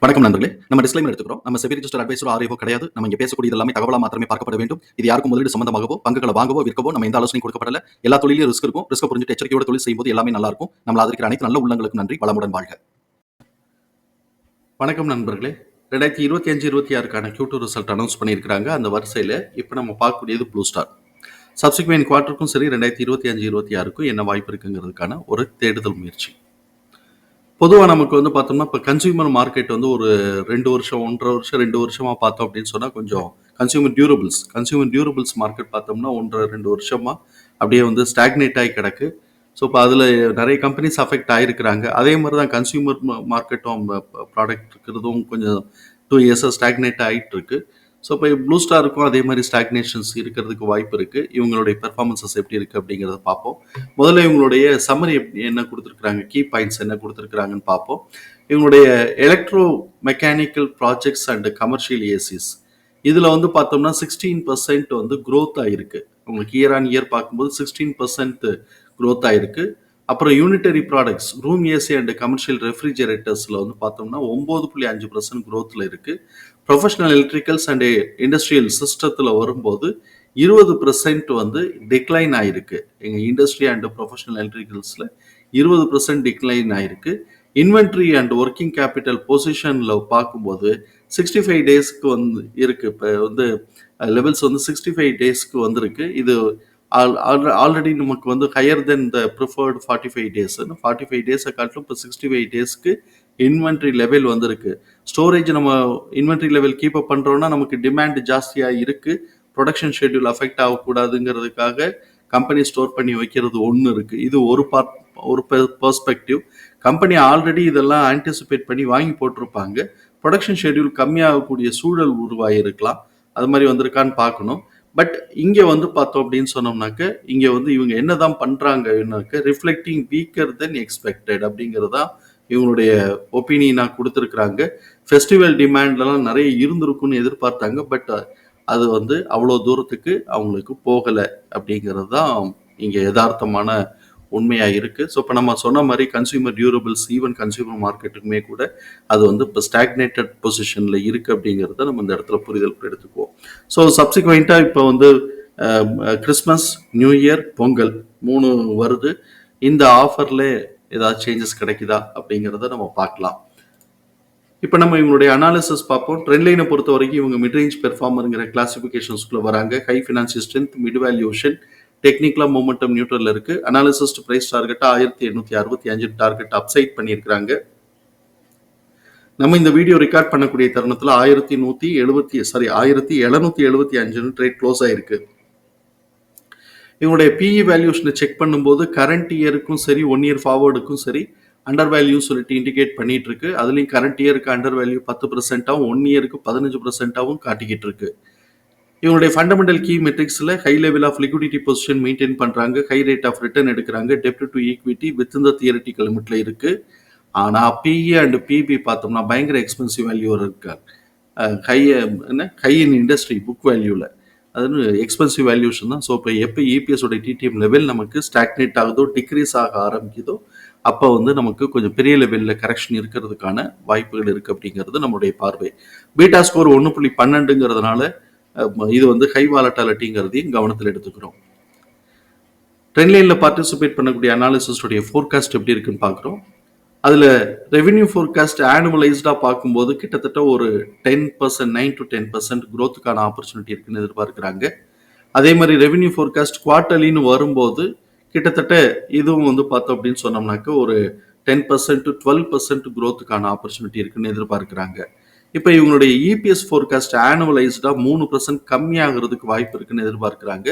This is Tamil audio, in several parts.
வணக்கம் நண்பர்களே. நம்ம டிஸ்க்ளைமர் எடுத்துக்கிறோம். நம்ம செபி ரிஜிஸ்டர்ட் அட்வைசரோ ஆர்ஐஓ கிடையாது. நம்ம இங்க பேசக்கூடியது எல்லாமே தகவலா மாத்திரமே பார்க்கப்பட வேண்டும். இது யாருக்கும் முதலீடு சம்பந்தமாகவோ, பங்குகளை வாங்கவோ, விற்கவோ நம்ம எந்த ஆலோசனையும் கொடுக்கப்படல. எல்லா தொழிலும் ரிஸ்க் இருக்கும். ரிஸ்க் புரிஞ்சுட்டு எச்சரிக்கையோட தொழில் செய்யும்போது எல்லாமே நல்லா இருக்கும். நம்மள ஆதரிக்கிற அனைத்து நல்ல உள்ளங்களுக்கும் நன்றி. வளமுடன் வாழ்க. வணக்கம் நண்பர்களே. 2025-26க்கான Q2 ரிசல்ட் அனௌன்ஸ் பண்ணியிருக்காங்க. அந்த வரிசையில் இப்போ நம்ம பார்க்கக்கூடியது ப்ளூ ஸ்டார். சப்சிக்வெண்ட் குவார்ட்டருக்கும் சரி 2025-26க்கும் என்ன வாய்ப்பு இருக்குங்கிறதுக்கான ஒரு தேடுதல் முயற்சி. பொதுவாக நமக்கு வந்து பார்த்தோம்னா இப்போ கன்சியூமர் மார்க்கெட் வந்து ஒரு 2 வருஷம் 1.5 வருஷம் 2 வருஷமாக பார்த்தோம் அப்படின்னு சொன்னால் கொஞ்சம் கன்சியூமர் டியூரபிள்ஸ் மார்க்கெட் பார்த்தோம்னா 1.5-2 வருஷமாக அப்படியே வந்து ஸ்டாக்னேட் ஆகி கிடக்கு. ஸோ இப்போ அதில் நிறைய கம்பெனிஸ் அஃபெக்ட் ஆகிருக்கிறாங்க. அதே மாதிரி தான் கன்சியூமர் மார்க்கெட்டும் ப்ராடக்ட் இருக்கிறதும் கொஞ்சம் 2 இயர்ஸாக ஸ்டாக்னேட் ஆகிட்டு இருக்கு. ஸோ இப்போ ப்ளூ ஸ்டாருக்கும் அதே மாதிரி ஸ்டாக்னேஷன்ஸ் இருக்கிறதுக்கு வாய்ப்பு இருக்குது. இவங்களுடைய பெர்ஃபார்மன்ஸஸ் எப்படி இருக்குது அப்படிங்கிறத பார்ப்போம். முதல்ல இவங்களுடைய சம்மரி என்ன கொடுத்துருக்குறாங்க, கீ பாயிண்ட்ஸ் என்ன கொடுத்துருக்குறாங்கன்னு பார்ப்போம். இவங்களுடைய electro mechanical projects and commercial ACs இதில் வந்து பார்த்தோம்னா 16% வந்து க்ரோத் ஆகிருக்கு. உங்களுக்கு இயர் ஆன் இயர் பார்க்கும்போது 16% க்ரோத் ஆகிருக்கு. அப்புறம் unitary products room AC and commercial ரெஃப்ரிஜரேட்டர்ஸில் வந்து பார்த்தோம்னா 9.5% க்ரோத்தில் இருக்குது. ப்ரொஃபஷனல் எலக்ட்ரிக்கல்ஸ் அண்ட் இண்டஸ்ட்ரியல் சிஸ்டத்தில் வரும்போது 20% வந்து டிக்ளைன் ஆகிருக்கு. எங்கள் இண்டஸ்ட்ரி அண்ட் ப்ரொஃபஷனல் எலக்ட்ரிக்கல்ஸில் 20% டிக்ளைன் ஆகிருக்கு. இன்வென்ட்ரி அண்ட் ஒர்க்கிங் கேபிட்டல் பொசிஷனில் பார்க்கும்போது 65 டேஸ்க்கு வந்து இருக்குது. இப்போ வந்து லெவல்ஸ் வந்து 65 டேஸ்க்கு வந்திருக்கு. இது ஆல்ரெடி நமக்கு வந்து higher than the preferred 45 days. 45 டேஸை காட்டிலும் இப்போ 65 டேஸ்க்கு இன்வென்ட்ரி லெவல் வந்திருக்கு. ஸ்டோரேஜ் நம்ம இன்வென்ட்ரி லெவல் கீப் அப் பண்ணுறோன்னா நமக்கு டிமாண்ட் ஜாஸ்தியாக இருக்குது. ப்ரொடக்ஷன் ஷெட்யூல் அஃபெக்ட் ஆகக்கூடாதுங்கிறதுக்காக கம்பெனி ஸ்டோர் பண்ணி வைக்கிறது ஒன்று இருக்குது. இது ஒரு பெர்ஸ்பெக்டிவ். கம்பெனி ஆல்ரெடி இதெல்லாம் ஆன்டிசிபேட் பண்ணி வாங்கி போட்டிருப்பாங்க. ப்ரொடக்ஷன் ஷெட்யூல் கம்மியாகக்கூடிய சூழல் உருவாகிருக்கலாம். அது மாதிரி வந்திருக்கான்னு பார்க்கணும். பட் இங்கே வந்து பார்த்தோம் அப்படின்னு சொன்னோம்னாக்க இங்கே வந்து இவங்க என்ன தான் பண்ணுறாங்கன்னாக்க ரிஃப்ளெக்டிங் வீக்கர் தென் எக்ஸ்பெக்டட் அப்படிங்கிறதா இவங்களுடைய ஒப்பீனியனாக கொடுத்துருக்குறாங்க. ஃபெஸ்டிவல் டிமாண்ட்லாம் நிறைய இருந்திருக்குன்னு எதிர்பார்த்தாங்க. பட் அது வந்து அவ்வளோ தூரத்துக்கு அவங்களுக்கு போகலை அப்படிங்கிறது தான் இங்கே யதார்த்தமான உண்மையாக இருக்குது. ஸோ இப்போ நம்ம சொன்ன மாதிரி கன்சியூமர் டியூரபிள்ஸ் ஈவன் கன்சியூமர் மார்க்கெட்டுக்குமே கூட அது வந்து இப்போ ஸ்டாக்னேட்டட் பொசிஷனில் இருக்குது அப்படிங்கிறத நம்ம இந்த இடத்துல புரிதல் எடுத்துக்குவோம். ஸோ சப்சிக்வெண்ட்டாக இப்போ வந்து கிறிஸ்மஸ், நியூ இயர், பொங்கல் 3 வருது. இந்த ஆஃபரில் ஏதாவது சேஞ்சஸ் கிடைக்குதா அப்படிங்கிறத நம்ம பார்க்கலாம். இப்போ நம்ம இவங்களுடைய அனாலிசிஸ் பார்ப்போம். ட்ரெண்ட் லைனை பொறுத்த வரைக்கும் இவங்க மிட்ரேஞ்ச் பெர்ஃபார்மருங்கிற கிளாசிஃபிகேஷன்ஸ்குள்ளே வராங்க. High financial strength, mid valuation, டெக்னிக்கலா மொமெண்டம் நியூட்ரல் இருக்கு. Analyst price target 1865 target upside பண்ணியிருக்காங்க. நம்ம இந்த வீடியோ ரெக்கார்ட் பண்ணக்கூடிய தருணத்தில் 1775 ட்ரேட் க்ளோஸ் ஆயிருக்கு. இவங்களுடைய பிஇ வேல்யூஷனை செக் பண்ணும்போது கரண்ட் இயருக்கும் சரி 1 இயர் ஃபார்வர்டுக்கும் சரி அண்டர் வேல்யூ சொல்லிட்டு இண்டிகேட் பண்ணிட்டு இருக்கு. அதுலேயும் கரண்ட் இயருக்கு அண்டர் வேல்யூ 10%, 1 இயருக்கு 15% காட்டிக்கிட்டு இருக்கு. இவங்களுடைய ஃபண்டமெண்டல் கீ மெட்ரிக்ஸில் high level of liquidity position maintain பண்ணுறாங்க. ஹை ரேட் ஆஃப் ரிட்டர்ன் எடுக்கிறாங்க. டெப்ட் டு ஈக்விட்டி வித் இந்த தியரிட்டிக்கல் லிமிட்டில் இருக்குது. ஆனால் பிஇ அண்ட் பிபி பார்த்தோம்னா பயங்கர எக்ஸ்பென்சிவ் வேல்யூ இருக்கு. ஹை இன் இண்டஸ்ட்ரி புக் வேல்யூவில் அது எக்ஸ்பென்சிவ் வேல்யூஷன் தான். ஸோ இப்போ எப்போ இபிஎஸோட டிடிஎம் லெவல் நமக்கு ஸ்டாக்னேட் ஆகுதோ டிக்ரீஸ் ஆக ஆரம்பிக்குதோ அப்போ வந்து நமக்கு கொஞ்சம் பெரிய லெவலில் கரெக்ஷன் இருக்கிறதுக்கான வாய்ப்புகள் இருக்குது அப்படிங்கிறது நம்மளுடைய பார்வை. பீட்டா ஸ்கோர் 1.12ங்கிறதுனால இது வந்து ஹை வாலட்டாலிட்டிங்கிறதையும் கவனத்தில் எடுத்துக்கிறோம். ட்ரெண்ட் லைனில் பார்ட்டிசிபேட் பண்ணக்கூடிய அனாலிசிஸ்டுடைய ஃபோர்காஸ்ட் எப்படி இருக்குன்னு பார்க்குறோம். அதில் ரெவென்யூ ஃபோர்காஸ்ட் ஆனுவலைஸ்டாக பார்க்கும்போது கிட்டத்தட்ட ஒரு 10%, 9 to 10% க்ரோத்துக்கான ஆப்பர்ச்சுனிட்டி இருக்குன்னு எதிர்பார்க்குறாங்க. அதே மாதிரி ரெவென்யூ ஃபோர்காஸ்ட் குவார்ட்டர்லின்னு வரும்போது கிட்டத்தட்ட இதுவும் வந்து பார்த்தோம் அப்படின்னு சொன்னோம்னாக்க ஒரு 10% to 12% க்ரோத்துக்கான ஆப்பர்ச்சுனிட்டி இருக்குன்னு எதிர்பார்க்குறாங்க. இப்போ இவங்களுடைய இபிஎஸ் ஃபோர்காஸ்ட் ஆனுவலைஸ்டாக 3% கம்மியாகிறதுக்கு வாய்ப்பு இருக்குன்னு எதிர்பார்க்குறாங்க.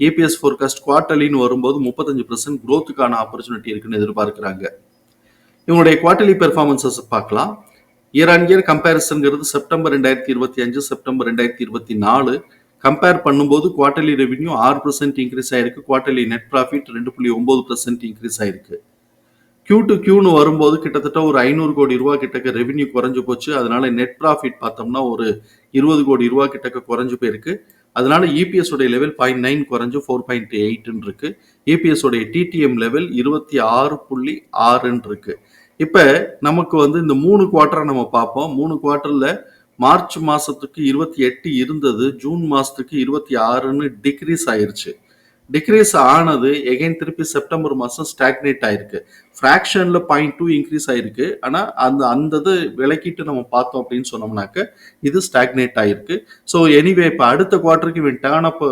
இபிஎஸ் ஃபோர்காஸ்ட் குவார்ட்டர்லின்னு வரும்போது 35% க்ரோத்துக்கான ஆப்பர்ச்சுனிட்டி இருக்குன்னு எதிர்பார்க்குறாங்க. இவங்களுடைய குவார்ட்டர்லி பெர்ஃபார்மன்ஸஸ் பார்க்கலாம். இயர் ஆன் இயர் கம்பேரிசன்கிறது செப்டம்பர் 2025 செப்டம்பர் 2024 கம்பேர் பண்ணும்போது குவார்ட்டர்லி ரெவென்யூ 6% இன்க்ரீஸ் ஆயிருக்கு. குவார்ட்டர்லி நெட் ப்ராஃபிட் 2.9% இன்க்ரீஸ் ஆயிருக்கு. Q2Qன்னு வரும்போது கிட்டத்தட்ட ஒரு 500 கோடி ரூபா கிட்டக்க ரெவென்யூ குறைஞ்சு போச்சு. அதனால நெட் ப்ராஃபிட் பார்த்தோம்னா ஒரு 20 கோடி ரூபா கிட்டக்க குறைஞ்சு போயிருக்கு. அதனால இபிஎஸ் உடைய லெவல் 0.9 குறைஞ்சு 4.8 இருக்கு. இபிஎஸ் உடைய டிடிஎம் லெவல் 26.6 இருக்கு. இப்ப நமக்கு வந்து இந்த 3 குவார்ட்டர நம்ம பார்ப்போம். 3 குவார்ட்டர்ல மார்ச் மாசத்துக்கு 28 இருந்தது. ஜூன் மாசத்துக்கு 26ன்னு டிக்ரீஸ் ஆயிருச்சு. டிக்ரீஸ் ஆனது எகைன் திருப்பி செப்டம்பர் மாசம் ஸ்டாக்னேட் ஆயிருக்கு. ஃபிராக்ஷன்ல 0.2 இன்க்ரீஸ் ஆயிருக்கு. ஆனா அந்த அந்த இது விலக்கிட்டு நம்ம பார்த்தோம் அப்படின்னு சொன்னோம்னாக்க இது ஸ்டாக்னேட் ஆயிருக்கு. ஸோ எனிவே இப்போ அடுத்த குவார்ட்டருக்கு இவன் டேர்ன் அப்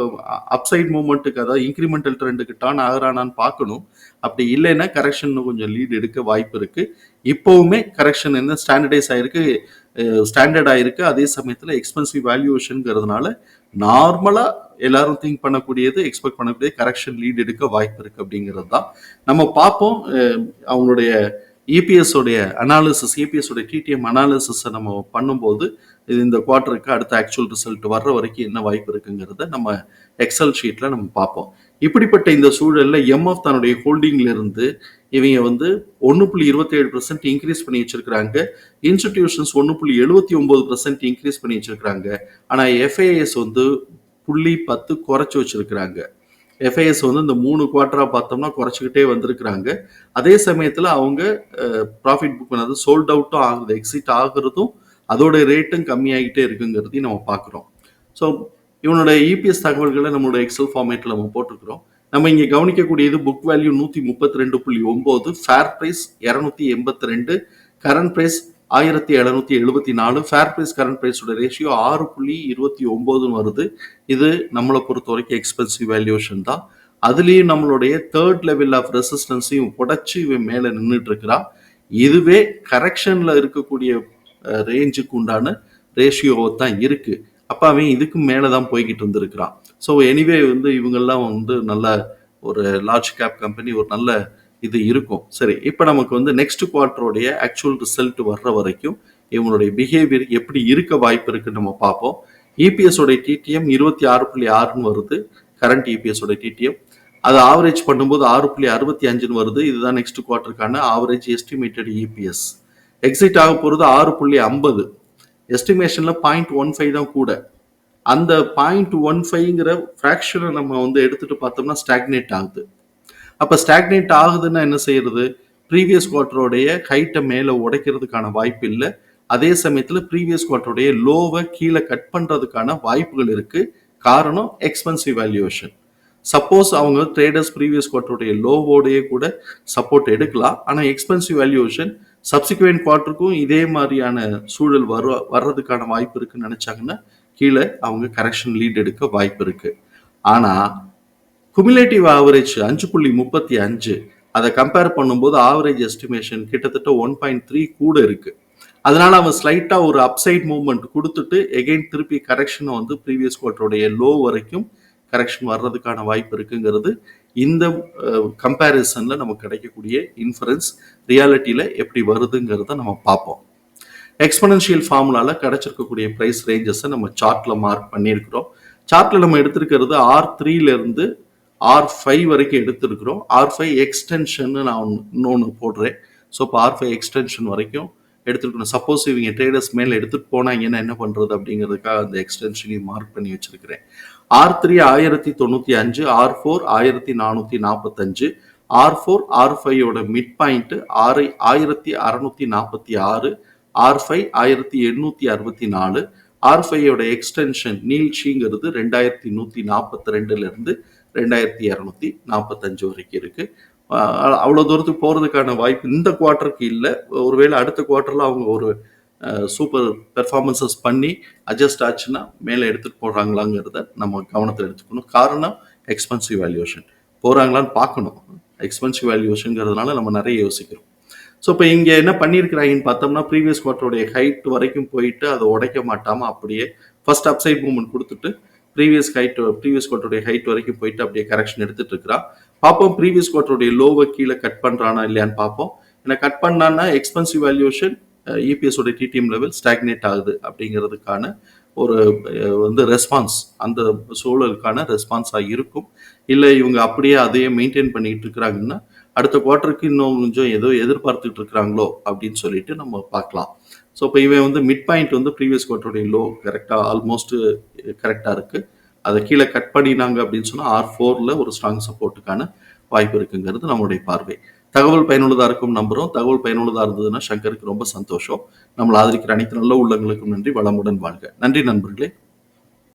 அப்சைட் மூவ்மெண்ட்டுக்கு அதாவது இன்க்ரிமெண்டல் ட்ரெண்டுக்கு டேர்ன் ஆகுறானான்னு பார்க்கணும். அப்படி இல்லைன்னா கரெக்ஷன் கொஞ்சம் லீட் எடுக்க வாய்ப்பு இருக்கு. இப்போவுமே கரெக்ஷன் என்ன ஸ்டாண்டர்டைஸ் ஆயிருக்கு, ஸ்டாண்டர்ட் ஆயிருக்கு. அதே சமயத்தில் எக்ஸ்பென்சிவ் வேல்யூவேஷன்ங்கிறதுனால நார்மலா எல்லாரும் திங்க் பண்ணக்கூடியது, எக்ஸ்பெக்ட் பண்ணக்கூடியது கரெக்ஷன் லீட் எடுக்க வாய்ப்பு இருக்கு அப்படிங்கிறது தான் நம்ம பார்ப்போம். அவங்களுடைய இபிஎஸ் உடைய அனாலிசிஸ், இபிஎஸ் உடைய டிடிஎம் அனாலிசிஸை நம்ம பண்ணும்போது இது இந்த குவார்ட்டருக்கு அடுத்த ஆக்சுவல் ரிசல்ட் வர்ற வரைக்கும் என்ன வாய்ப்பு இருக்குங்கிறத நம்ம எக்ஸல் ஷீட்ல நம்ம பார்ப்போம். இப்படிப்பட்ட இந்த சூழல்ல எம்எஃப் தன்னுடைய ஹோல்டிங்ல இருந்து இவங்க வந்து 1.27% இன்க்ரீஸ் பண்ணி வச்சிருக்கிறாங்க. இன்ஸ்டிடியூஷன்ஸ் 1.79% இன்க்ரீஸ் பண்ணி வச்சிருக்கிறாங்க. ஆனா எஃப்ஐஎஸ் வந்து 0.10 குறைச்சு வச்சிருக்கிறாங்க. எஃப்ஐஎஸ் வந்து இந்த 3 குவார்ட்டரா பார்த்தோம்னா குறைச்சிக்கிட்டே வந்திருக்கிறாங்க. அதே சமயத்துல அவங்க ப்ராஃபிட் புக் பண்ணது சோல்ட் அவுட்டும் ஆகுது, எக்ஸிட் ஆகுறதும் அதோட ரேட்டும் கம்மியாகிட்டே இருக்குங்கிறதையும் நம்ம பார்க்குறோம். ஸோ இவனோட இபிஎஸ் தகவல்களை நம்மளோட எக்ஸல் ஃபார்மேட்டில் நம்ம போட்டிருக்கிறோம். நம்ம இங்கே கவனிக்கக்கூடியது book value 132.9, fair price 282, current price 1774, fair price current ப்ரைஸோட ரேஷியோ 6.29 வருது. இது நம்மளை பொறுத்த வரைக்கும் எக்ஸ்பென்சிவ் வேல்யூஷன் தான். அதுலேயும் நம்மளுடைய தேர்ட் லெவல் ஆஃப் ரெசிஸ்டன்ஸையும் உடைச்சு இவன் மேலே நின்றுட்டு இருக்கிறான். இதுவே கரெக்ஷனில் இருக்கக்கூடிய ரேஞ்சுக்கு உண்டான ரேஷியோவை தான் இருக்கு. அப்போ அவன் இதுக்கு மேலே தான் போய்கிட்டு இருந்திருக்கிறான். ஸோ எனிவே வந்து இவங்கெல்லாம் வந்து நல்ல ஒரு லார்ஜ் கேப் கம்பெனி, ஒரு நல்ல இது இருக்கும். சரி, இப்போ நமக்கு வந்து நெக்ஸ்ட் குவார்ட்டருடைய ஆக்சுவல் ரிசல்ட் வர்ற வரைக்கும் இவங்களுடைய பிஹேவியர் எப்படி இருக்க வாய்ப்பு இருக்குன்னு நம்ம பார்ப்போம். இபிஎஸ் உடைய டிடிஎம் 26.6ன்னு வருது. கரண்ட் இபிஎஸ் உடைய டிடிஎம் அது ஆவரேஜ் பண்ணும்போது 6.65ன்னு வருது. இதுதான் நெக்ஸ்ட் குவார்ட்டருக்கான ஆவரேஜ் எஸ்டிமேட்டட் இபிஎஸ். எக்ஸிட் ஆக போகிறது 6.50. எஸ்டிமேஷன்ல 0.15 தான் கூட. அந்த 0.15ங்கிற ஃப்ராக்ஷனை நம்ம வந்து எடுத்துட்டு பார்த்தோம்னா ஸ்டாக்னேட் ஆகுது. அப்போ ஸ்டாக்னேட் ஆகுதுன்னா என்ன செய்யறது? ப்ரீவியஸ் குவார்ட்டருடைய ஹைட்டை மேலே உடைக்கிறதுக்கான வாய்ப்பு இல்லை. அதே சமயத்தில் ப்ரீவியஸ் குவார்ட்டருடைய லோவை கீழே கட் பண்ணுறதுக்கான வாய்ப்புகள் இருக்கு. காரணம் எக்ஸ்பென்சிவ் வேல்யூவேஷன். சப்போஸ் அவங்க ட்ரேடர்ஸ் ப்ரீவியஸ் குவார்ட்டருடைய லோவோடையே கூட சப்போர்ட் எடுக்கலாம். ஆனால் எக்ஸ்பென்சிவ் வேல்யூவேஷன் சப்சிக்வெண்ட் குவார்ட்டருக்கும் இதே மாதிரியான சூழல் வர்றதுக்கான வாய்ப்பு இருக்குன்னு நினைச்சாங்கன்னா கீழே அவங்க கரெக்ஷன் லீட் எடுக்க வாய்ப்பு இருக்கு. ஆனால் குமுலேட்டிவ் ஆவரேஜ் 5.35 அதை கம்பேர் பண்ணும்போது ஆவரேஜ் எஸ்டிமேஷன் கிட்டத்தட்ட 1.3 கூட இருக்கு. அதனால அவன் ஸ்லைட்டா ஒரு அப்சைட் மூவ்மெண்ட் கொடுத்துட்டு எகைன் திருப்பி கரெக்ஷனை வந்து ப்ரீவியஸ் குவார்ட்டருடைய லோ வரைக்கும் கரெக்ஷன் வர்றதுக்கான வாய்ப்பு இருக்குங்கிறது இந்த கம்பேரிசன்ல நமக்கு கிடைக்கக்கூடிய இன்ஃபரன்ஸ். ரியாலிட்டியில எப்படி வருதுங்கிறத நம்ம பார்ப்போம். எக்ஸ்பனன்ஷியல் ஃபார்முலால கிடைச்சிருக்கக்கூடிய ப்ரைஸ் ரேஞ்சஸை நம்ம சார்ட்ல மார்க் பண்ணியிருக்கிறோம். சார்ட்ல நம்ம எடுத்திருக்கிறது R3ல இருந்து R5 வரைக்கும் எடுத்திருக்கிறோம். R5 எக்ஸ்டென்ஷன் நான் இன்னொன்று போடுறேன். ஸோ இப்போ R5 எக்ஸ்டென்ஷன் வரைக்கும் எடுத்துருக்கணும். சப்போஸ் இவங்க ட்ரேடர்ஸ் மேலே எடுத்துட்டு போனாங்கன்னா என்ன பண்றது அப்படிங்கிறதுக்காக அந்த எக்ஸ்டென்ஷனையும் மார்க் பண்ணி வச்சிருக்கிறேன். R3 1095, R4 1445, R4 R5யோட மிட் பாயிண்ட் 1646, R5 1864, R5யோட எக்ஸ்டென்ஷன் நீல்ச்சிங்கிறது 2142ல இருந்து 2245 வரைக்கும் இருக்கு. அவ்வளோ தூரத்துக்கு போகிறதுக்கான வாய்ப்பு இந்த குவார்ட்டருக்கு இல்லை. ஒருவேளை அடுத்த குவார்ட்டரில் அவங்க ஒரு சூப்பர் பெர்ஃபார்மன்சஸ் பண்ணி அட்ஜஸ்ட் ஆச்சுன்னா மேலே எடுத்துகிட்டு போகிறாங்களாங்கிறத நம்ம கவனத்தில் எடுத்துக்கணும். காரணம் எக்ஸ்பென்சிவ் வேல்யூவேஷன். போகிறாங்களான்னு பார்க்கணும். எக்ஸ்பென்சிவ் வேல்யூவேஷனுங்கிறதுனால நம்ம நிறைய யோசிக்கிறோம். ஸோ இப்போ இங்கே என்ன பண்ணியிருக்கிறாங்கன்னு பார்த்தோம்னா ப்ரீவியஸ் குவார்ட்டருடைய ஹைட் வரைக்கும் போயிட்டு அதை உடைக்க மாட்டாமல் அப்படியே ஃபர்ஸ்ட் அப்சைட் மூவ்மெண்ட் கொடுத்துட்டு ப்ரீவியஸ் குவார்ட்டருடைய ஹைட் வரைக்கும் போயிட்டு அப்படியே கரெக்ஷன் எடுத்துட்டு இருக்கிறான். பார்ப்போம் ப்ரீவியஸ் குவார்ட்டருடைய லோவை கீழே கட் பண்ணுறானா இல்லையான்னு பார்ப்போம். ஏன்னா கட் பண்ணான்னா எக்ஸ்பென்சிவ் வேல்யூவேஷன் இபிஎஸ் உடைய டிடிஎம் லெவல் ஸ்டாக்னேட் ஆகுது அப்படிங்கிறதுக்கான ஒரு வந்து ரெஸ்பான்ஸ், அந்த சூழலுக்கான ரெஸ்பான்ஸாக இருக்கும். இல்லை இவங்க அப்படியே அதையே மெயின்டைன் பண்ணிட்டு இருக்கிறாங்கன்னா அடுத்த குவார்ட்டருக்கு இன்னும் கொஞ்சம் ஏதோ எதிர்பார்த்துட்டு இருக்கிறாங்களோ அப்படின்னு சொல்லிட்டு நம்ம பார்க்கலாம். ஸோ இப்போ இவன் வந்து மிட் பாயிண்ட் வந்து ப்ரீவியஸ் குவார்ட்டருடைய லோ கரெக்டாக ஆல்மோஸ்ட் கரெக்டாக இருக்குது. அதை கீழே கட் பண்ணினாங்க அப்படின்னு சொன்னால் R4ல ஒரு ஸ்ட்ராங் சப்போர்ட்டுக்கான வாய்ப்பு இருக்குங்கிறது நம்மளுடைய பார்வை. தகவல் பயனுள்ளதா இருக்கும் நம்புறோம். தகவல் பயனுள்ளதா இருந்ததுன்னா சங்கருக்கு ரொம்ப சந்தோஷம். நம்மள ஆதரிக்கிற அனைத்து நல்ல உள்ளங்களுக்கும் நன்றி. வளமுடன் வாழ்க. நன்றி நண்பர்களே.